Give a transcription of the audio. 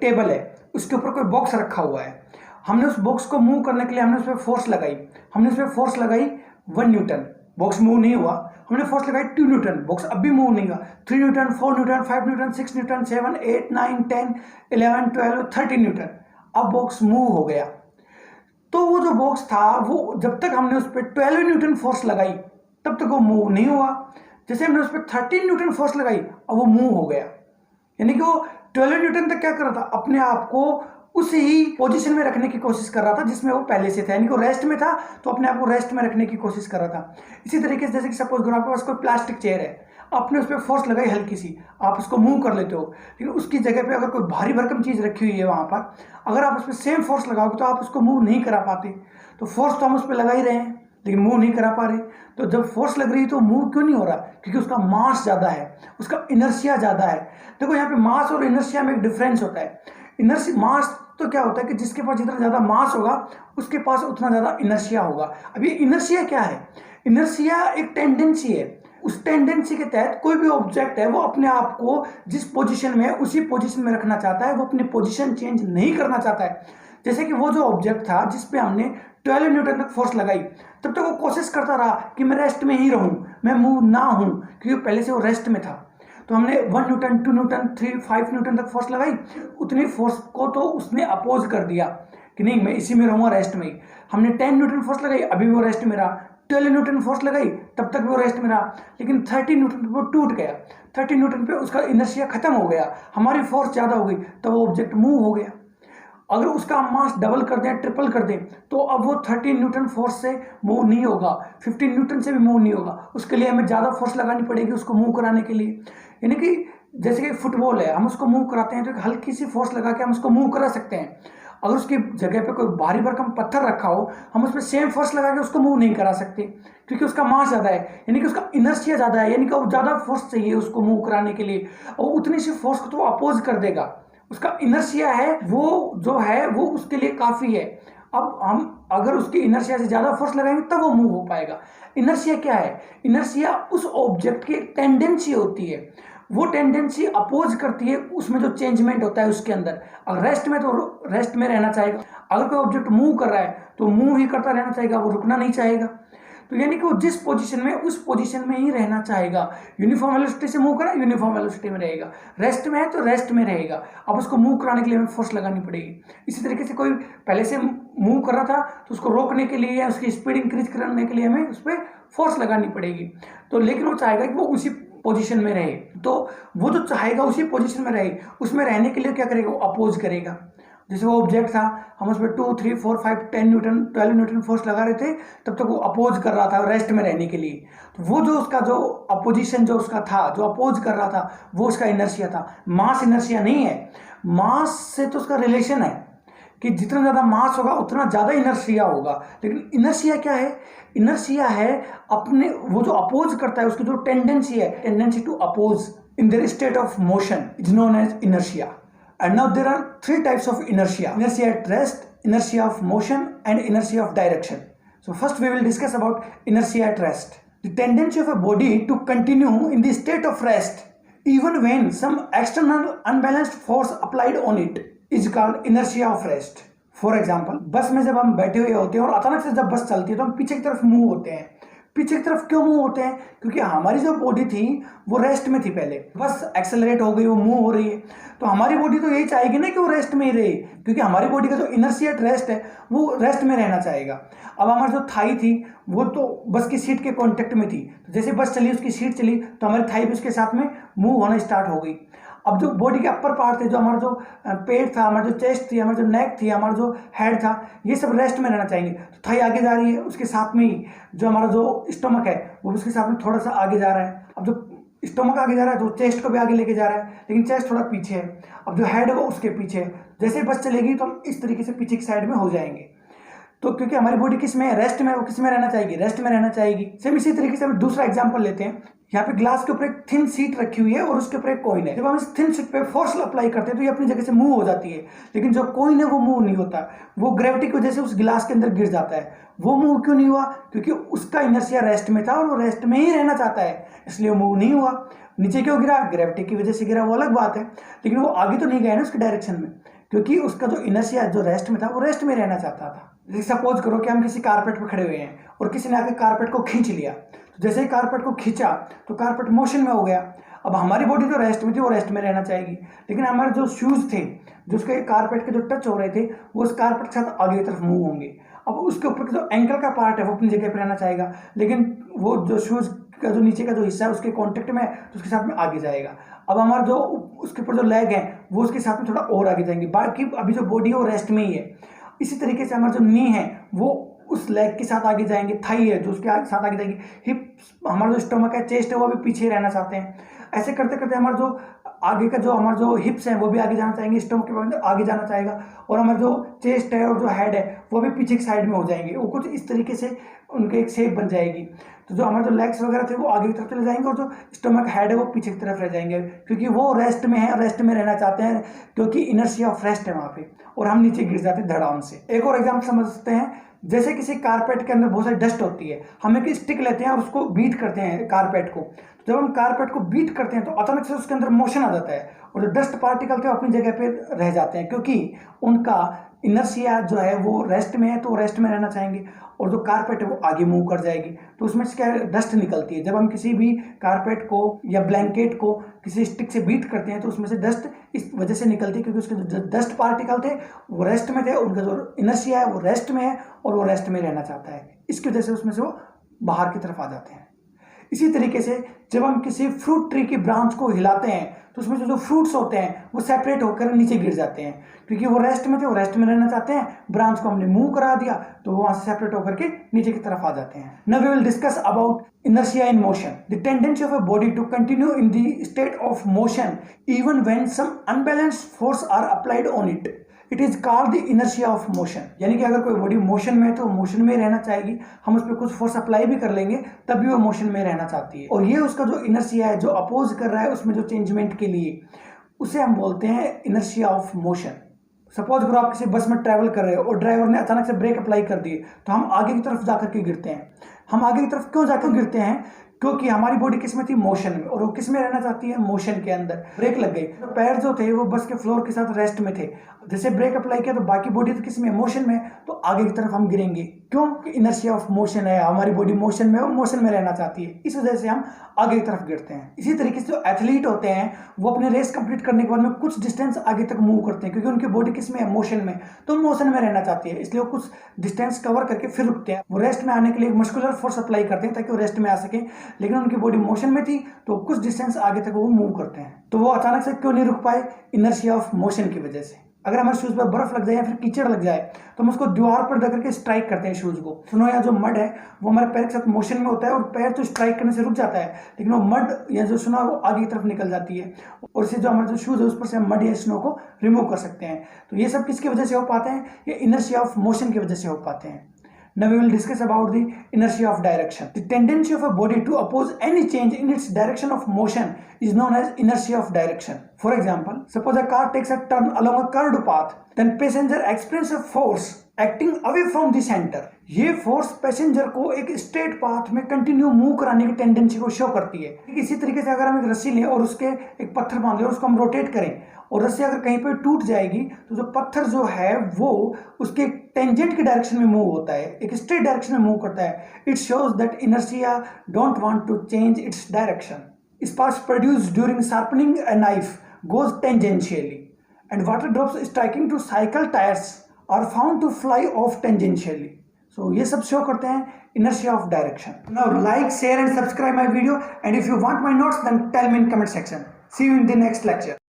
Table है, उसके ऊपर कोई बॉक्स रखा हुआ है, हमने उस बॉक्स को मूव करने के लिए हमने उस पर फोर्स लगाई, हमने उस पर फोर्स लगाई 1 न्यूटन, बॉक्स मूव नहीं हुआ। हमने फोर्स लगाई 2 न्यूटन, बॉक्स अब भी मूव नहीं हुआ। 3 Newton, 4 Newton, 5 Newton, 6 Newton, 7, 8, 9, 10, 11, 12, 13 Newton, अब बॉक्स मूव हो गया। तो वो जो बॉक्स था वो जब तक हमने उस पर 12 न्यूटन फोर्स लगाई तब तक वो मूव नहीं हुआ। जैसे हमने उस पर 13 न्यूटन फोर्स लगाई अब वो मूव हो गया। यानी कि वो 12 न्यूटन तक क्या कर रहा था, अपने आप को उसी ही पोजीशन में रखने की कोशिश कर रहा था जिसमें वो पहले से था, यानी कि वो रेस्ट में था तो अपने आप को रेस्ट में रखने की कोशिश कर रहा था। इसी तरीके से जैसे कि सपोज करो आपके पास कोई प्लास्टिक चेयर है, आपने उस पर फोर्स लगाई हल्की सी, आप उसको मूव कर लेते हो, लेकिन उसकी जगह पे अगर कोई भारी भरकम चीज़ रखी हुई है वहाँ पर, अगर आप उस पर सेम फोर्स लगाओगे तो आप उसको मूव नहीं करा पाते। तो फोर्स तो हम उस पर लगा ही रहे हैं लेकिन मूव नहीं करा पा रहे। तो जब फोर्स लग रही है तो मूव क्यों नहीं हो रहा, क्योंकि उसका मास ज़्यादा है, उसका इनर्शिया ज़्यादा है। देखो यहाँ पे मास और इनर्शिया में एक डिफरेंस होता है। इनर्शिया मास तो क्या होता है कि जिसके पास जितना ज़्यादा मास होगा उसके पास उतना ज़्यादा इनर्शिया होगा। अब ये इनर्शिया क्या है, इनर्शिया एक टेंडेंसी है, उस टेंडेंसी के तहत कोई भी ऑब्जेक्ट है वो अपने आप को जिस पोजीशन में है उसी पोजीशन में रखना चाहता है, वो अपनी पोजीशन चेंज नहीं करना चाहता है। जैसे कि वो जो ऑब्जेक्ट था जिस पे हमने 12 न्यूटन तक फोर्स लगाई, तब तक वो कोशिश करता रहा कि मैं रेस्ट में ही रहूं, मैं मूव ना हूं, क्योंकि पहले से वो रेस्ट में था। तो हमने 1 न्यूटन, 2 न्यूटन, 3, 5 न्यूटन तक फोर्स लगाई, उतनी फोर्स को तो उसने अपोज कर दिया कि नहीं मैं इसी में रहूंगा, रेस्ट में ही। हमने 10 न्यूटन फोर्स लगाई, अभी भी वो रेस्ट में रहा। 12 न्यूटन फोर्स लगाई, तब तक भी वो रेस्ट में रहा, लेकिन 30 न्यूटन पे वो टूट गया। 30 न्यूटन पे उसका इनर्शिया खत्म हो गया, हमारी फोर्स ज़्यादा हो गई, तो वो ऑब्जेक्ट मूव हो गया। अगर उसका मास डबल कर दें, ट्रिपल कर दें, तो अब वो 30 न्यूटन फोर्स से मूव नहीं होगा, 15 न्यूटन से भी मूव नहीं होगा। उसके लिए हमें ज़्यादा फोर्स लगानी पड़ेगी उसको मूव कराने के लिए। यानी कि जैसे कि फुटबॉल है, हम उसको मूव कराते हैं तो एक हल्की सी फोर्स लगा के हम उसको मूव करा सकते हैं। अगर उसकी जगह पे कोई भारी भरकम पत्थर रखा हो, हम उस पर सेम फोर्स लगा के उसको मूव नहीं करा सकते, क्योंकि उसका मास ज़्यादा है, यानी कि उसका इनर्शिया ज़्यादा है, यानी कि वो ज़्यादा फोर्स चाहिए उसको मूव कराने के लिए, और उतनी सी फोर्स को तो वो अपोज कर देगा। उसका इनर्शिया है वो जो है वो उसके लिए काफ़ी है। अब हम अगर उसकी इनर्शिया से ज़्यादा फोर्स लगाएंगे तब वो मूव हो पाएगा। इनर्शिया क्या है, इनर्शिया उस ऑब्जेक्ट की एक टेंडेंसी होती है, वो टेंडेंसी अपोज करती है उसमें जो चेंजमेंट होता है उसके अंदर। अगर रेस्ट में तो रेस्ट में रहना चाहेगा, अगर कोई ऑब्जेक्ट मूव कर रहा है तो मूव ही करता रहना चाहेगा, वो रुकना नहीं चाहेगा। तो यानी कि वो जिस पोजीशन में उस पोजीशन में ही रहना चाहेगा। यूनिफॉर्म वेलोसिटी से मूव करा, यूनिफॉर्म वेलोसिटी में रहेगा, रेस्ट में है तो रेस्ट में रहेगा। अब उसको मूव कराने के लिए हमें फोर्स लगानी पड़ेगी। इसी तरीके से कोई पहले से मूव कर रहा था तो उसको रोकने के लिए या उसकी स्पीड इंक्रीज करने के लिए हमें उस पर फोर्स लगानी पड़ेगी। तो लेकिन वो चाहेगा कि वो उसी पोजीशन में रहे, तो वो जो चाहेगा उसी पोजीशन में रहे, उसमें रहने के लिए क्या करेगा, वो अपोज करेगा। जैसे वो ऑब्जेक्ट था, हम उस पर 2, 3, 4, 5, 10 न्यूटन, 12 न्यूटन फोर्स लगा रहे थे, तब तक वो अपोज कर रहा था रेस्ट में रहने के लिए। तो वो जो उसका जो अपोजिशन जो उसका था, जो अपोज कर रहा था, वो उसका इनर्शिया था। मास इनर्शिया नहीं है, मास से तो उसका रिलेशन है कि जितना ज़्यादा मास होगा उतना ज़्यादा इनर्शिया होगा। लेकिन इनर्शिया क्या है, इनर्शिया है अपने वो जो अपोज करता है उसकी जो टेंडेंसी है, tendency to oppose in their state of motion is known as inertia. And now there are 3 types of inertia: inertia at rest, inertia of motion, and inertia of direction. So first we will discuss about inertia at rest. The tendency of a body to continue in the state of rest even when some external unbalanced force applied on it is called inertia of rest. For example, बस में जब हम बैठे हुए होते हैं और अचानक से जब बस चलती है तो हम पीछे की तरफ मूव होते हैं। पीछे की तरफ क्यों मूव होते हैं, क्योंकि हमारी जो बॉडी थी वो रेस्ट में थी, पहले बस एक्सेलरेट हो गई, वो मूव हो रही है, तो हमारी बॉडी तो यही चाहेगी ना कि वो रेस्ट में ही रहे, क्योंकि हमारी बॉडी का जो इनर्शिया रेस्ट है वो रेस्ट में रहना चाहेगा। अब हमारी जो थाई थी वो तो बस की सीट के कॉन्टेक्ट में थी, तो जैसे बस चली, उसकी सीट चली, तो हमारी थाई भी उसके साथ में मूव होना स्टार्ट हो गई। अब जो बॉडी के अपर पार्ट थे, जो हमारा जो पेट था, हमारा जो चेस्ट थी, हमारा जो नेक थी, हमारा जो हेड था, ये सब रेस्ट में रहना चाहेंगे। तो थाई आगे जा रही है, उसके साथ में ही जो हमारा जो स्टोमक है वो उसके साथ में थोड़ा सा आगे जा रहा है। अब जो स्टोमक आगे जा रहा है तो चेस्ट को भी आगे लेके जा रहा है, लेकिन चेस्ट थोड़ा पीछे है। अब जो हेड है वो उसके पीछे है। जैसे बस चलेगी तो हम इस तरीके से पीछे की साइड में हो जाएंगे। तो क्योंकि हमारी बॉडी किस में है, रेस्ट में, वो किस में रहना चाहेगी, रेस्ट में रहना चाहेगी। सेम इसी तरीके से हम दूसरा एग्जांपल लेते हैं। यहाँ पे ग्लास के ऊपर एक थिन सीट रखी हुई है और उसके ऊपर एक कॉइन है। जब हम इस थिन सीट पे फोर्स अप्लाई करते हैं तो ये अपनी जगह से मूव हो जाती है, लेकिन जो कॉइन है वो मूव नहीं होता, वो ग्रेविटी की वजह से उस गिलास के अंदर गिर जाता है। वो मूव क्यों नहीं हुआ, क्योंकि उसका इनर्शिया रेस्ट में था और वो रेस्ट में ही रहना चाहता है, इसलिए मूव नहीं हुआ। नीचे क्यों गिरा, ग्रेविटी की वजह से गिरा, वो अलग बात है, लेकिन वो आगे तो नहीं गया ना उसके डायरेक्शन में, क्योंकि उसका जो इनर्शिया जो रेस्ट में था वो रेस्ट में रहना चाहता था। जैसे सपोज करो कि हम किसी कारपेट पर खड़े हुए हैं और किसी ने आके कारपेट को खींच लिया, तो जैसे ही कारपेट को खींचा तो कारपेट मोशन में हो गया। अब हमारी बॉडी जो रेस्ट में थी वो रेस्ट में रहना चाहेगी, लेकिन हमारे जो शूज़ थे जो उसके कारपेट के जो टच हो रहे थे वो उस कारपेट के साथ आगे की तरफ मूव होंगे। अब उसके ऊपर जो एंकल का पार्ट है वो अपनी जगह पर रहना चाहेगा, लेकिन वो जो शूज़ का जो नीचे का जो हिस्सा है उसके कॉन्टेक्ट में है तो उसके साथ में आगे जाएगा। अब हमारा जो उसके ऊपर जो लेग है वो उसके साथ में थोड़ा और आगे जाएंगे, बाकी अभी जो बॉडी है वो रेस्ट में ही है। इसी तरीके से हमारा जो नी है वो उस लेग के साथ आगे जाएंगे, थाई है जो उसके साथ आगे जाएगी, हिप हमारा जो स्टमक है, चेस्ट है वो भी पीछे रहना चाहते हैं। ऐसे करते करते हमारा जो आगे का जो हमारा जो हिप्स हैं वो भी आगे जाना चाहेंगे, स्टमक के अंदर आगे जाना चाहेगा, और हमारा जो चेस्ट है और जो हेड है वो भी पीछे की साइड में हो जाएंगे। वो कुछ इस तरीके से उनके एक शेप बन जाएगी। तो जो हमारे जो लेग्स वगैरह थे वो आगे की तरफ चले जाएंगे और जो स्टमक हेड है वो पीछे की तरफ रह जाएंगे, क्योंकि वो रेस्ट में है और रेस्ट में रहना चाहते हैं, क्योंकि इनर्शिया ऑफ रेस्ट है वहाँ पे, और हम नीचे गिर जाते हैं धड़ाम से। एक और एग्जाम्पल समझते हैं, जैसे किसी कारपेट के अंदर बहुत सारी डस्ट होती है, हम एक स्टिक लेते हैं और उसको बीट करते हैं कारपेट को। तो जब हम कारपेट को बीट करते हैं तो अचानक से उसके अंदर मोशन आ जाता है और जो डस्ट पार्टिकल थे अपनी जगह पे रह जाते हैं, क्योंकि उनका इनर्शिया जो है वो रेस्ट में है तो रेस्ट में रहना चाहेंगे, और जो कारपेट है वो आगे मूव कर जाएगी। तो उसमें से क्या डस्ट निकलती है, जब हम किसी भी कारपेट को या ब्लैंकेट को किसी स्टिक से बीट करते हैं तो उसमें से डस्ट इस वजह से निकलती है, क्योंकि उसके जो डस्ट पार्टिकल थे वो रेस्ट में थे, उनका जो इनर्शिया है वो रेस्ट में है और वो रेस्ट में रहना चाहता है, इसकी वजह से उसमें से वो बाहर की तरफ आ जाते हैं। इसी तरीके से जब हम किसी फ्रूट ट्री की ब्रांच को हिलाते हैं तो उसमें से जो फ्रूट्स होते हैं वो सेपरेट होकर नीचे गिर जाते हैं, क्योंकि वो रेस्ट में थे, वो रेस्ट में रहना चाहते हैं। ब्रांच को हमने मूव करा दिया तो वो वहां से सेपरेट होकर के नीचे की तरफ आ जाते हैं। Now we will discuss about inertia in motion, the tendency of a body to continue in the state of motion even when some unbalanced force are applied on it. It is called the inertia of motion, यानी कि अगर कोई body motion में है तो motion में रहना चाहेगी, हम उस पर कुछ फोर्स अप्लाई भी कर लेंगे तब भी वो मोशन में रहना चाहती है। और ये उसका जो इनर्शिया है जो अपोज कर रहा है उसमें जो चेंजमेंट के लिए, उसे हम बोलते हैं इनर्शिया ऑफ मोशन। सपोज करो आप किसी बस में ट्रैवल कर रहे हो और ड्राइवर ने अचानक से ब्रेक अप्लाई कर दिए तो हम आगे की तरफ जाकर के गिरते हैं। हम आगे की तरफ क्यों जाकर गिरते हैं, क्योंकि हमारी बॉडी किस में थी, मोशन में, और वो किस में रहना चाहती है, मोशन के अंदर। ब्रेक लग गई तो पैर जो थे वो बस के फ्लोर के साथ रेस्ट में थे, जैसे ब्रेक अप्लाई किया तो बाकी बॉडी तो किस में, मोशन में, तो आगे की तरफ हम गिरेंगे। क्यों, इनर्शिया ऑफ मोशन है, हमारी बॉडी मोशन में, वो मोशन में रहना चाहती है, इस वजह से हम आगे की तरफ गिरते हैं। इसी तरीके से जो एथलीट होते हैं वो अपने रेस कंप्लीट करने के बाद में कुछ डिस्टेंस आगे तक मूव करते हैं, क्योंकि उनकी बॉडी किस में है, मोशन में, तो मोशन में रहना चाहती है, इसलिए वो कुछ डिस्टेंस कवर करके फिर रुकते हैं। वो रेस्ट में आने के लिए मस्कुलर फोर्स अप्लाई करते हैं ताकि वो रेस्ट में आ सके, लेकिन उनकी बॉडी मोशन में थी तो कुछ डिस्टेंस आगे तक वो मूव करते हैं। तो वो अचानक से क्यों नहीं रुक पाए, इनर्शिया ऑफ मोशन की वजह से। अगर हमारे शूज पर बर्फ लग जाए या फिर कीचड़ लग जाए तो हम उसको दीवार पर रख करके स्ट्राइक करते हैं शूज को। सुनो, या जो मड है वो हमारे पैर के साथ मोशन में होता है और पैर तो स्ट्राइक करने से रुक जाता है, लेकिन वो मड या जो स्नो वो आगे की तरफ निकल जाती है, और इससे जो हमारे जो शूज है उस पर से हम मड या स्नो को रिमूव कर सकते हैं। तो ये सब किसकी वजह से हो पाते हैं, ये इनर्शिया ऑफ मोशन की वजह से हो पाते हैं। Now we will discuss about the inertia of direction. The tendency of a body to oppose any change in its direction of motion is known as inertia of direction. For example, suppose a car takes a turn along a curved path, then passenger experiences a force acting away from the center. ये force passenger को एक straight path में continue move कराने की tendency को show करती है। इसी तरीके से अगर हम एक रस्सी लें और उसके एक पत्थर बांध लें और उसको हम रोटेट करें और रस्सी अगर कहीं पर टूट जाएगी तो जो पत्थर जो है वो उसके टेंजेंट की डायरेक्शन में मूव होता है, एक स्ट्रेट डायरेक्शन में मूव करता है। It shows that inertia don't want to change its direction. Sparks produced during sharpening a knife goes tangentially, and water drops striking to cycle tires are found to fly off tangentially. So ये सब show करते हैं inertia of direction. Now like, share and subscribe my video, and if you want my notes then tell me in comment section. See you in the next lecture.